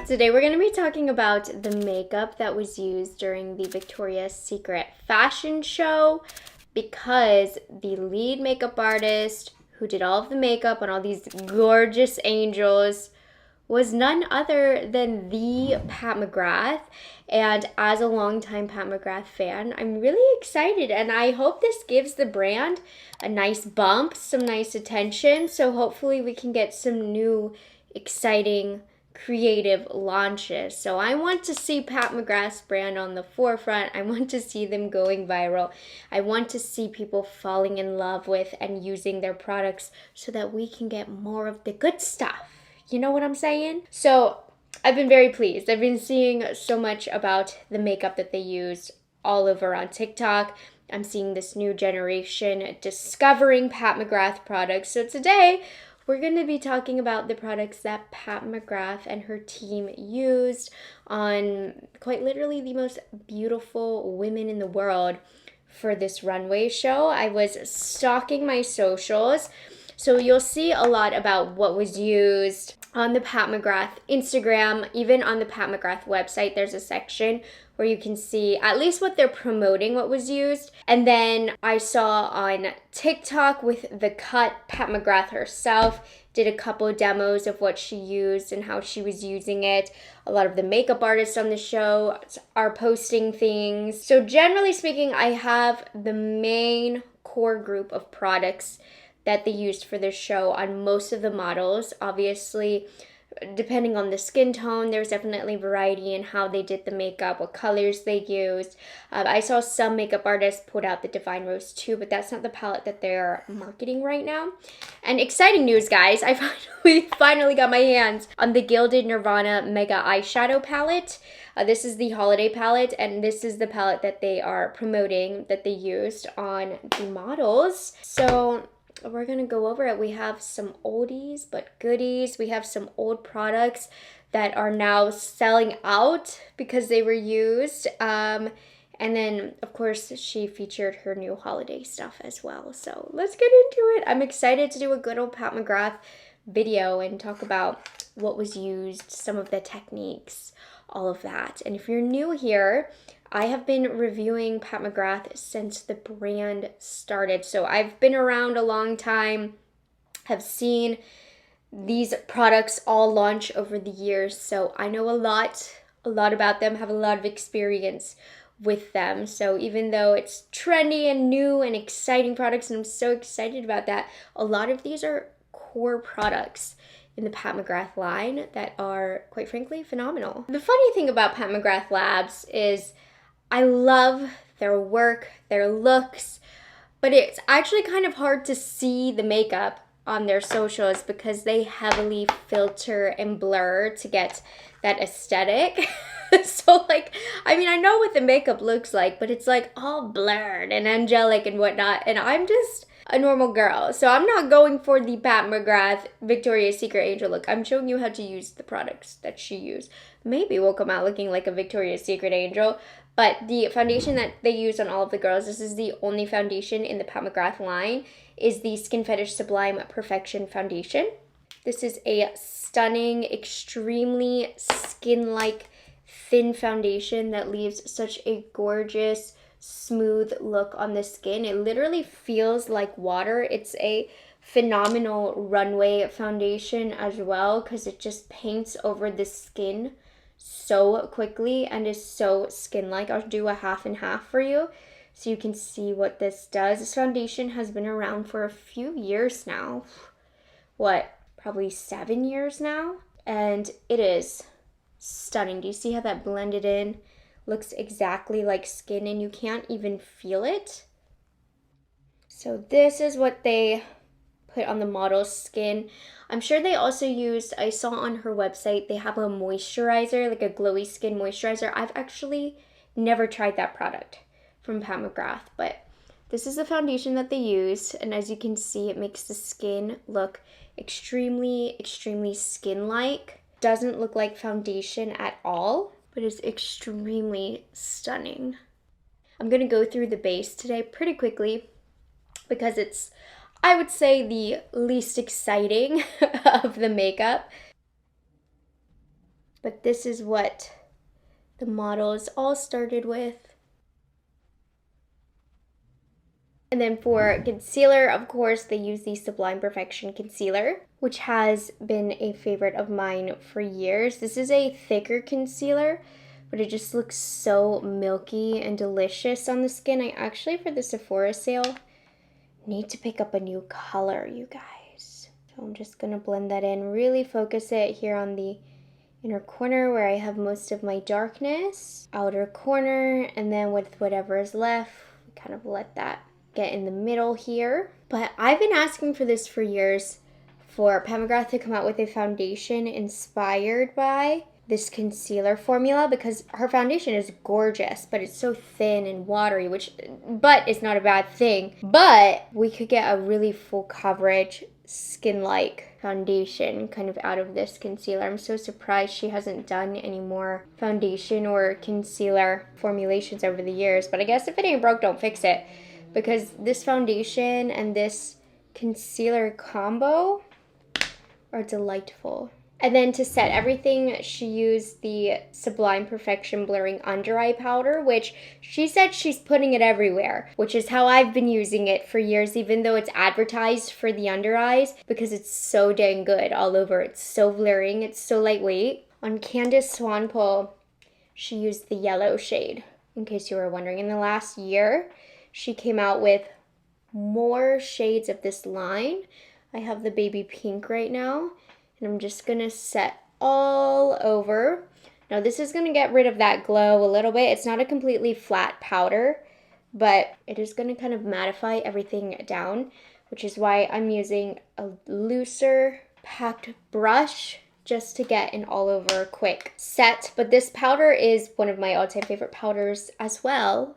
Today we're going to be talking about the makeup that was used during the Victoria's Secret fashion show, because the lead makeup artist who did all of the makeup on all these gorgeous angels was none other than the Pat McGrath. And as a longtime Pat McGrath fan, I'm really excited, and I hope this gives the brand a nice bump, some nice attention. So hopefully we can get some new exciting creative launches. So I want to see Pat McGrath's brand on the forefront. I want to see them going viral. I want to see people falling in love with and using their products so that we can get more of the good stuff. You know what I'm saying? So I've been very pleased. I've been seeing so much about the makeup that they use all over on TikTok. I'm seeing this new generation discovering Pat McGrath products. So today we're going to be talking about the products that Pat McGrath and her team used on quite literally the most beautiful women in the world for this runway show. I was stalking my socials, so you'll see a lot about what was used on the Pat McGrath Instagram. Even on the Pat McGrath website, there's a section where you can see at least what they're promoting, what was used. And then I saw on TikTok with the cut, Pat McGrath herself did a couple demos of what she used and how she was using it. A lot of the makeup artists on the show are posting things. So generally speaking, I have the main core group of products that they used for this show on most of the models. Obviously, depending on the skin tone, there's definitely variety in how they did the makeup, what colors they used. I saw some makeup artists put out the Divine Rose 2, but that's not the palette that they're marketing right now. And exciting news, guys, I finally got my hands on the Gilded Nirvana Mega Eyeshadow Palette. This is the holiday palette, and this is the palette that they are promoting, that they used on the models. So we're going to go over it. We have some oldies but goodies. We have some old products that are now selling out because they were used. And then, of course, she featured her new holiday stuff as well. So let's get into it. I'm excited to do a good old Pat McGrath video and talk about what was used, some of the techniques, all of that. And if you're new here, I have been reviewing Pat McGrath since the brand started. So I've been around a long time, have seen these products all launch over the years. So I know a lot about them, have a lot of experience with them. So even though it's trendy and new and exciting products, and I'm so excited about that, a lot of these are core products in the Pat McGrath line that are, quite frankly, phenomenal. The funny thing about Pat McGrath Labs is I love their work, their looks, but it's actually kind of hard to see the makeup on their socials because they heavily filter and blur to get that aesthetic. So I know what the makeup looks like, but it's like all blurred and angelic and whatnot, and I'm just a normal girl. So I'm not going for the Pat McGrath Victoria's Secret Angel look. I'm showing you how to use the products that she used. Maybe we'll come out looking like a Victoria's Secret Angel. But the foundation that they used on all of the girls, this is the only foundation in the Pat McGrath line, is the Skin Fetish Sublime Perfection Foundation. This is a stunning, extremely skin-like, thin foundation that leaves such a gorgeous, smooth look on the skin. It literally feels like water. It's a phenomenal runway foundation as well because it just paints over the skin so quickly and is so skin-like. I'll do a half and half for you so you can see what this does. This foundation has been around for a few years now. Probably 7 years now? And it is stunning. Do you see how that blended in? Looks exactly like skin and you can't even feel it. So this is what they put on the model's skin. I'm sure they also used, I saw on her website, they have a moisturizer, like a glowy skin moisturizer. I've actually never tried that product from Pat McGrath, but this is the foundation that they used. And as you can see, it makes the skin look extremely, extremely skin-like. Doesn't look like foundation at all, but is extremely stunning. I'm going to go through the base today pretty quickly because it's, I would say, the least exciting of the makeup. But this is what the models all started with. And then for concealer, of course, they use the Sublime Perfection concealer, which has been a favorite of mine for years. This is a thicker concealer, but it just looks so milky and delicious on the skin. I actually, for the Sephora sale, need to pick up a new color, you guys. So I'm just gonna blend that in, really focus it here on the inner corner where I have most of my darkness, outer corner, and then with whatever is left, kind of let that get in the middle here. But I've been asking for this for years, for Pat McGrath to come out with a foundation inspired by this concealer formula, because her foundation is gorgeous, but it's so thin and watery, but it's not a bad thing. But we could get a really full coverage, skin-like foundation kind of out of this concealer. I'm so surprised she hasn't done any more foundation or concealer formulations over the years, but I guess if it ain't broke, don't fix it, because this foundation and this concealer combo are delightful. And then to set everything, she used the Sublime Perfection Blurring Under Eye Powder, which she said she's putting it everywhere, which is how I've been using it for years, even though it's advertised for the under eyes, because it's so dang good all over. It's so blurring, it's so lightweight. On Candace Swanpoel, she used the yellow shade, in case you were wondering. In the last year, she came out with more shades of this line. I have the baby pink right now, and I'm just gonna set all over. Now this is gonna get rid of that glow a little bit. It's not a completely flat powder, but it is gonna kind of mattify everything down, which is why I'm using a looser packed brush just to get an all over quick set. But this powder is one of my all-time favorite powders as well.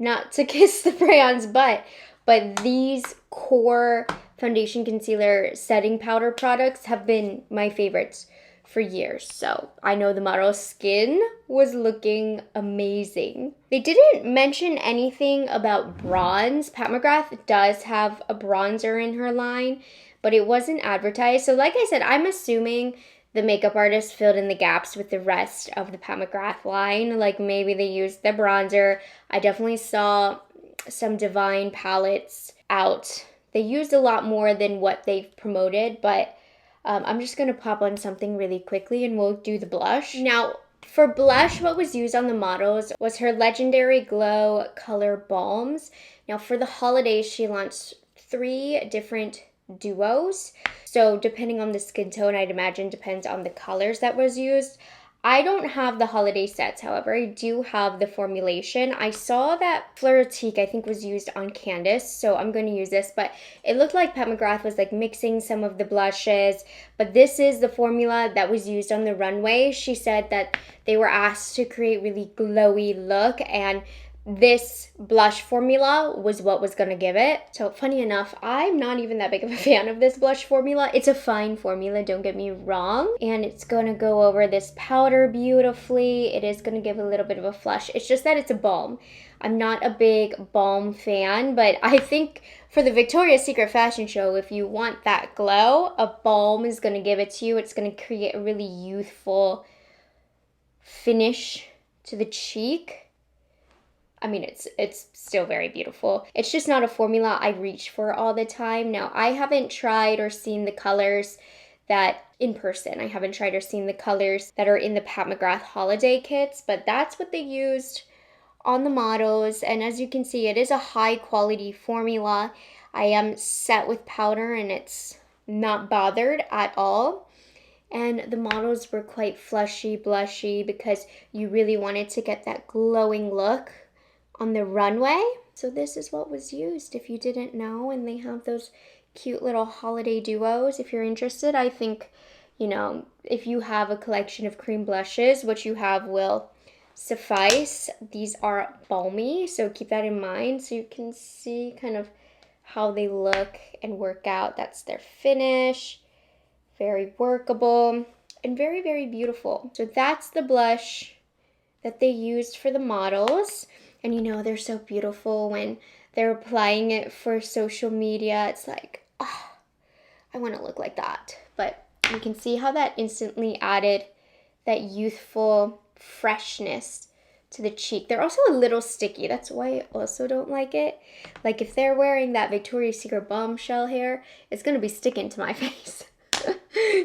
Not to kiss the brand's butt, but these core foundation, concealer, setting powder products have been my favorites for years. So I know the model's skin was looking amazing. They didn't mention anything about bronze. Pat McGrath does have a bronzer in her line, but it wasn't advertised. So like I said, I'm assuming the makeup artist filled in the gaps with the rest of the Pat McGrath line. Like maybe they used the bronzer. I definitely saw some Divine palettes out. They used a lot more than what they've promoted, but I'm just going to pop on something really quickly and we'll do the blush. Now, for blush, what was used on the models was her Legendary Glow Color Balms. Now, for the holidays, she launched 3 different duos. So depending on the skin tone, I'd imagine depends on the colors that was used. I don't have the holiday sets, however, I do have the formulation. I saw that Fleur-Tique, I think, was used on Candace, so I'm going to use this, but it looked like Pat McGrath was like mixing some of the blushes, but this is the formula that was used on the runway. She said that they were asked to create really glowy look, and this blush formula was what was going to give it. So funny enough, I'm not even that big of a fan of this blush formula. It's a fine formula, don't get me wrong. And it's going to go over this powder beautifully. It is going to give a little bit of a flush. It's just that it's a balm. I'm not a big balm fan, but I think for the Victoria's Secret fashion show, if you want that glow, a balm is going to give it to you. It's going to create a really youthful finish to the cheek. I mean, it's still very beautiful. It's just not a formula I reach for all the time. Now, I haven't tried or seen the colors that in person. I haven't tried or seen the colors that are in the Pat McGrath holiday kits, but that's what they used on the models. And as you can see, it is a high quality formula. I am set with powder and it's not bothered at all. And the models were quite flushy, blushy, because you really wanted to get that glowing look on the runway. So this is what was used, if you didn't know. And they have those cute little holiday duos. If you're interested, I think, you know, if you have a collection of cream blushes, what you have will suffice. These are balmy, so keep that in mind. So you can see kind of how they look and work out. That's their finish. Very workable and very, very beautiful. So that's the blush that they used for the models. And you know, they're so beautiful when they're applying it for social media. It's like, oh, I want to look like that. But you can see how that instantly added that youthful freshness to the cheek. They're also a little sticky. That's why I also don't like it. Like if they're wearing that Victoria's Secret bombshell hair, it's gonna be sticking to my face.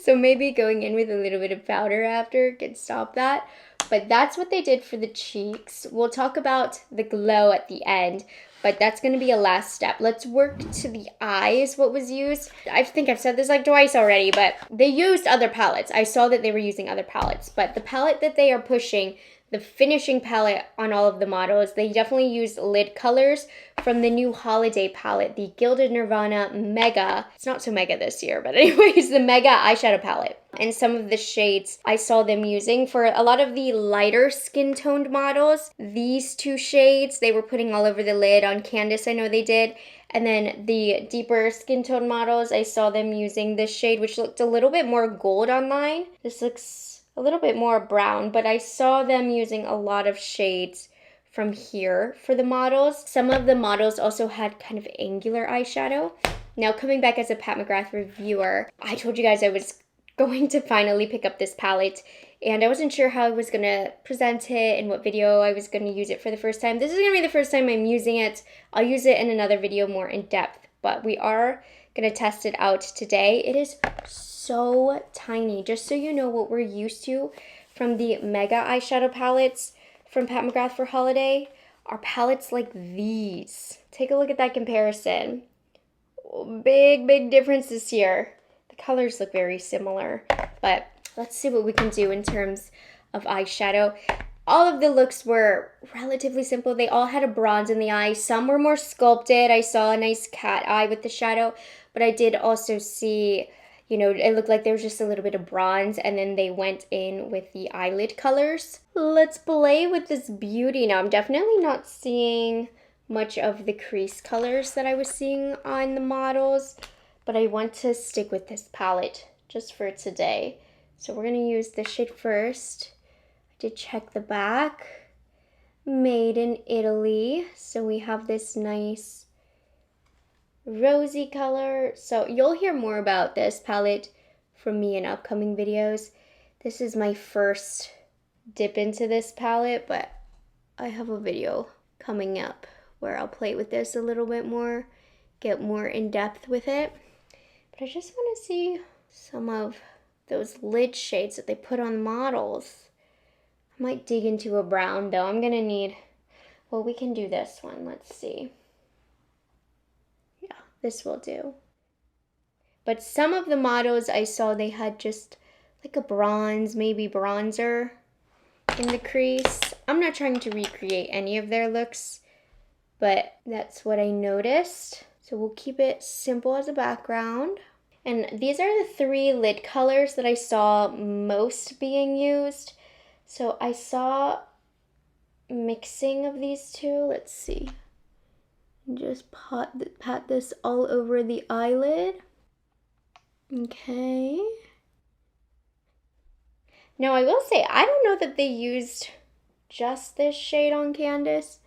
So maybe going in with a little bit of powder after could stop that. But that's what they did for the cheeks. We'll talk about the glow at the end, but that's going to be a last step. Let's work to the eyes, what was used. I think I've said this like twice already, but they used other palettes. I saw that they were using other palettes, but the palette that they are pushing, the finishing palette on all of the models, they definitely used lid colors from the new holiday palette, the Gilded Nirvana Mega. It's not so mega this year, but anyways, the Mega eyeshadow palette. And some of the shades I saw them using for a lot of the lighter skin toned models. These two shades they were putting all over the lid. On Candace, I know they did. And then the deeper skin tone models, I saw them using this shade, which looked a little bit more gold online. This looks a little bit more brown, but I saw them using a lot of shades from here for the models. Some of the models also had kind of angular eyeshadow. Now coming back as a Pat McGrath reviewer, I told you guys I was going to finally pick up this palette and I wasn't sure how I was going to present it and what video I was going to use it for the first time. This is going to be the first time I'm using it. I'll use it in another video more in depth, but we are going to test it out today. It is so tiny. Just so you know what we're used to from the Mega eyeshadow palettes from Pat McGrath for holiday are palettes like these. Take a look at that comparison. Big differences here. The colors look very similar, but let's see what we can do in terms of eyeshadow. All of the looks were relatively simple. They all had a bronze in the eye. Some were more sculpted. I saw a nice cat eye with the shadow, but I did also see, you know, it looked like there was just a little bit of bronze and then they went in with the eyelid colors. Let's play with this beauty now. I'm definitely not seeing much of the crease colors that I was seeing on the models, but I want to stick with this palette just for today. So we're going to use this shade first. I did check the back. Made in Italy. So we have this nice rosy color. So you'll hear more about this palette from me in upcoming videos. This is my first dip into this palette, but I have a video coming up where I'll play with this a little bit more, get more in depth with it. But I just want to see some of those lid shades that they put on models. I might dig into a brown though. I'm gonna need, well, we can do this one. Let's see. Yeah, this will do. But some of the models I saw, they had just like a bronze, maybe bronzer in the crease. I'm not trying to recreate any of their looks, but that's what I noticed. So we'll keep it simple as a background. And these are the 3 lid colors that I saw most being used. So I saw mixing of these two. Let's see. Just pat this all over the eyelid. Okay. Now I will say, I don't know that they used just this shade on Candace,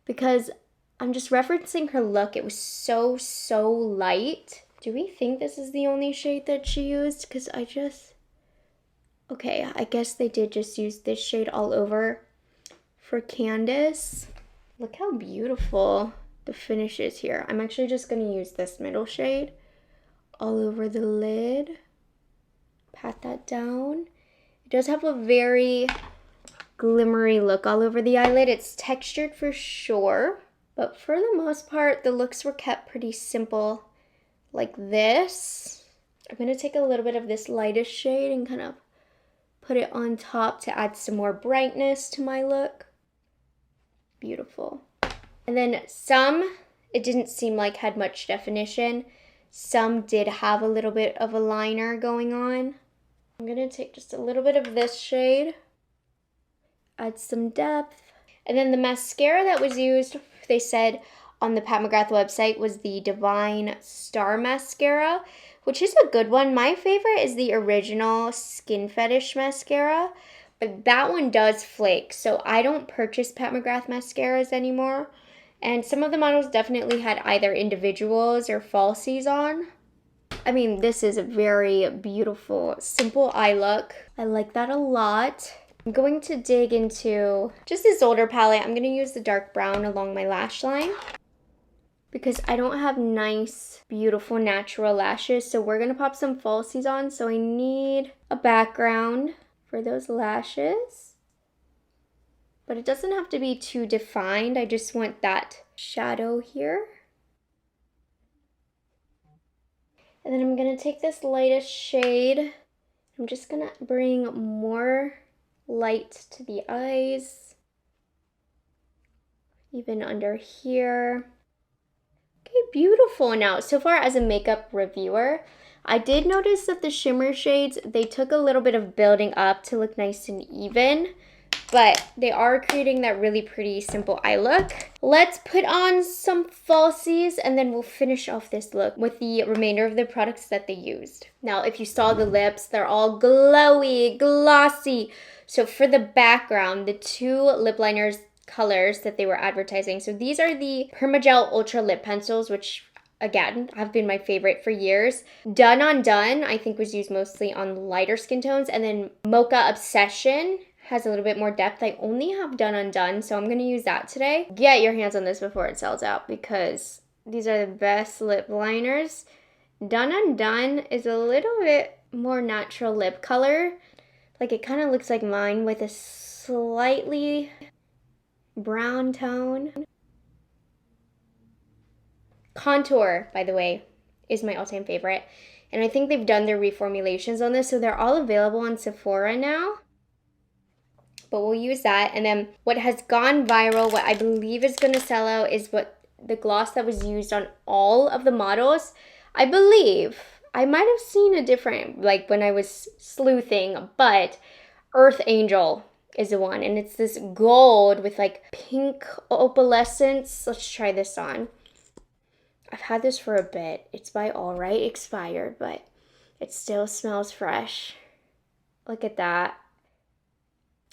because I'm just referencing her look. It was so light. Do we think this is the only shade that she used? Because okay, I guess they did just use this shade all over for Candace. Look how beautiful the finish is here. I'm actually just going to use this middle shade all over the lid. Pat that down. It does have a very glimmery look all over the eyelid. It's textured for sure, but for the most part, the looks were kept pretty simple like this. I'm going to take a little bit of this lightest shade and kind of put it on top to add some more brightness to my look. Beautiful. And then some, it didn't seem like had much definition. Some did have a little bit of a liner going on. I'm going to take just a little bit of this shade, add some depth. And then the mascara that was used, they said on the Pat McGrath website, was the Divine Star Mascara, which is a good one. My favorite is the original Skin Fetish Mascara, but that one does flake, so I don't purchase Pat McGrath mascaras anymore. And some of the models definitely had either individuals or falsies on. I mean, this is a very beautiful, simple eye look. I like that a lot. I'm going to dig into just this older palette. I'm going to use the dark brown along my lash line because I don't have nice, beautiful, natural lashes. So we're going to pop some falsies on. So I need a background for those lashes. But it doesn't have to be too defined. I just want that shadow here. And then I'm going to take this lightest shade. I'm just going to bring more light to the eyes. Even under here. Okay, beautiful. Now, so far as a makeup reviewer, I did notice that the shimmer shades, they took a little bit of building up to look nice and even. But they are creating that really pretty simple eye look. Let's put on some falsies and then we'll finish off this look with the remainder of the products that they used. Now, if you saw the lips, they're all glowy, glossy. So for the background, the two lip liners colors that they were advertising. So these are the Permagel Ultra Lip Pencils, which again, have been my favorite for years. Done on Done, I think was used mostly on lighter skin tones. And then Mocha Obsession has a little bit more depth. I only have Done Undone, so I'm going to use that today. Get your hands on this before it sells out because these are the best lip liners. Done Undone is a little bit more natural lip color. Like it kind of looks like mine with a slightly brown tone. Contour, by the way, is my all-time favorite. And I think they've done their reformulations on this, so they're all available on Sephora now. But we'll use that. And then what has gone viral, what I believe is going to sell out, is what the gloss that was used on all of the models. I believe, I might have seen a different, like when I was sleuthing, but Earth Angel is the one. And it's this gold with like pink opalescence. Let's try this on. I've had this for a bit. It's by All Right, expired, but it still smells fresh. Look at that.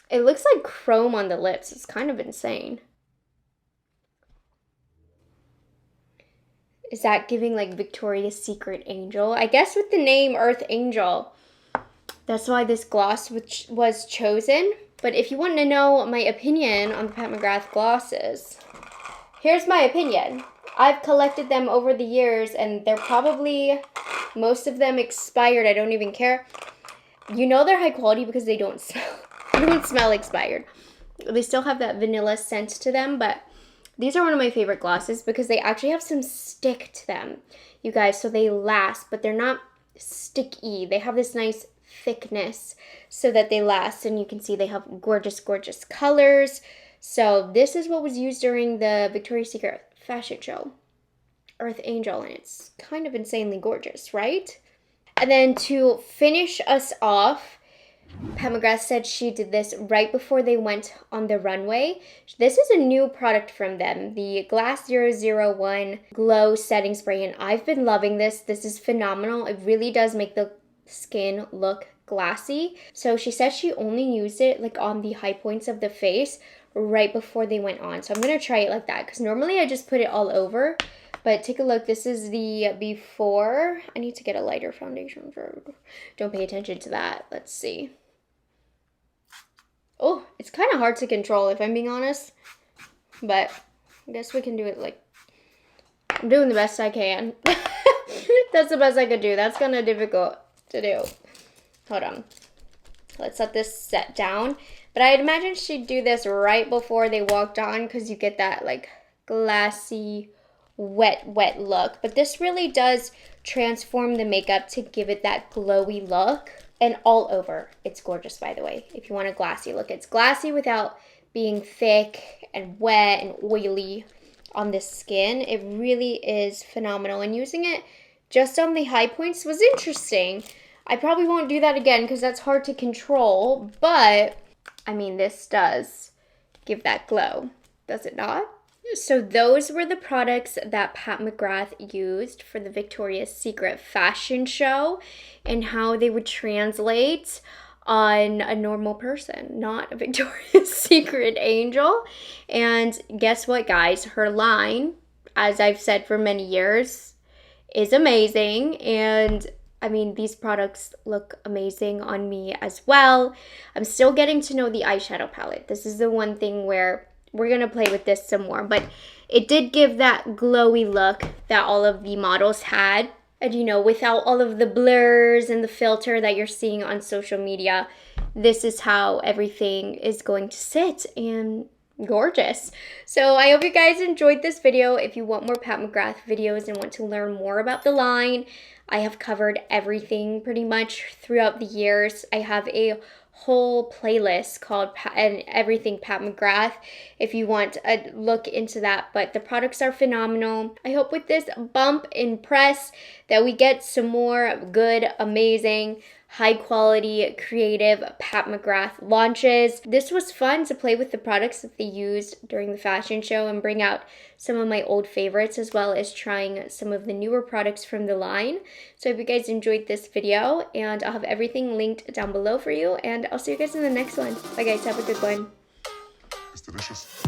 It looks like chrome on the lips. It's kind of insane. Is that giving like Victoria's Secret Angel? I guess with the name Earth Angel, that's why this gloss was chosen. But if you want to know my opinion on the Pat McGrath glosses, here's my opinion. I've collected them over the years and they're probably, most of them expired. I don't even care. You know they're high quality because they don't smell. They don't smell expired. They still have that vanilla scent to them, but these are one of my favorite glosses because they actually have some stick to them, you guys, so they last, but they're not sticky. They have this nice thickness so that they last, and you can see they have gorgeous, gorgeous colors. So this is what was used during the Victoria's Secret fashion show, Earth Angel, and it's kind of insanely gorgeous, right? And then to finish us off, Pat McGrath said she did this right before they went on the runway. This is a new product from them, the Glass 001 Glow Setting Spray, and I've been loving this. This is phenomenal. It really does make the skin look glassy. So she said she only used it like on the high points of the face right before they went on. So I'm going to try it like that because normally I just put it all over. But take a look. This is the before. I need to get a lighter foundation. Don't pay attention to that. Let's see. Oh, it's kind of hard to control if I'm being honest. But I guess we can do it like... I'm doing the best I can. That's the best I could do. That's kind of difficult to do. Hold on. Let's let this set down. But I'd imagine she'd do this right before they walked on because you get that like glassy, wet look. But this really does transform the makeup to give it that glowy look. And all over, it's gorgeous, by the way. If you want a glassy look, it's glassy without being thick and wet and oily on the skin. It really is phenomenal. And using it just on the high points was interesting. I probably won't do that again because that's hard to control. But, I mean, this does give that glow, does it not? So those were the products that Pat McGrath used for the Victoria's Secret fashion show and how they would translate on a normal person, not a Victoria's Secret angel. And guess what, guys? Her line, as I've said for many years, is amazing. And I mean, these products look amazing on me as well. I'm still getting to know the eyeshadow palette. This is the one thing where we're gonna play with this some more, but it did give that glowy look that all of the models had. And you know, without all of the blurs and the filter that you're seeing on social media, this is how everything is going to sit, and gorgeous. So I hope you guys enjoyed this video. If you want more Pat McGrath videos and want to learn more about the line, I have covered everything pretty much throughout the years. I have a whole playlist called Everything Pat McGrath if you want a look into that, but the products are phenomenal. I hope with this bump in press that we get some more good, amazing, high quality, creative Pat McGrath launches. This was fun to play with the products that they used during the fashion show and bring out some of my old favorites, as well as trying some of the newer products from the line. So I hope you guys enjoyed this video, and I'll have everything linked down below for you, and I'll see you guys in the next one. Bye guys, have a good one. It's delicious.